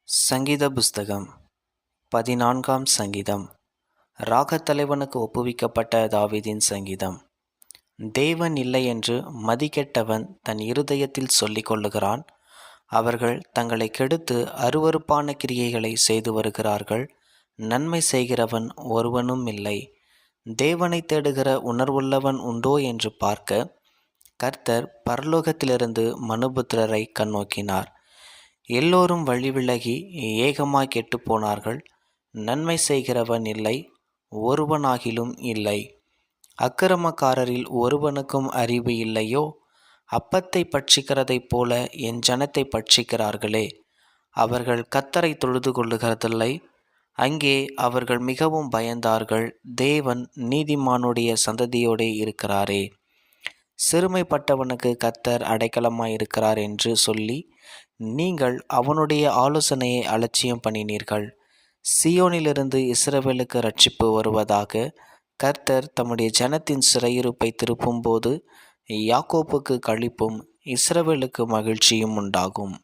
சங்கீத புஸ்தகம் 14ஆம் சங்கீதம். ராகத்தலைவனுக்கு ஒப்புவிக்கப்பட்ட தாவீதின் சங்கீதம். தேவன் இல்லை என்று மதிகெட்டவன் தன் இருதயத்தில் சொல்லிக் கொள்ளுகிறான். அவர்கள் தங்களை கெடுத்து அருவருப்பான கிரியைகளை செய்து வருகிறார்கள். நன்மை செய்கிறவன் ஒருவனும் இல்லை. தேவனை தேடுகிற உணர்வுள்ளவன் உண்டோ என்று பார்க்க கர்த்தர் பரலோகத்திலிருந்து மனுபுத்திரரை கண்ணோக்கினார். எல்லோரும் வழிவிலகி ஏகமாய் கெட்டுப்போனார்கள். நன்மை செய்கிறவன் இல்லை, ஒருவனாகிலும் இல்லை. அக்கிரமக்காரரில் ஒருவனுக்கும் அறிவு இல்லையோ? அப்பத்தை பட்சிக்கிறதைப் போல என் ஜனத்தை பட்சிக்கிறார்களே. அவர்கள் கர்த்தரை தொழுது கொள்ளுகிறதில்லை. அங்கே அவர்கள் மிகவும் பயந்தார்கள். தேவன் நீதிமானுடைய சந்ததியோடே இருக்கிறாரே. சிறுமைப்பட்டவனுக்கு கர்த்தர் அடைக்கலமாயிருக்கிறார் என்று சொல்லி நீங்கள் அவனுடைய ஆலோசனையை அலட்சியம் பண்ணினீர்கள். சீயோனிலிருந்து இஸ்ரவேலுக்கு இரட்சிப்பு வருவதாக. கர்த்தர் தம்முடைய ஜனத்தின் சிறையிருப்பை திருப்பும்போது யாக்கோப்புக்கு களிப்பும் இஸ்ரவேலுக்கு மகிழ்ச்சியும் உண்டாகும்.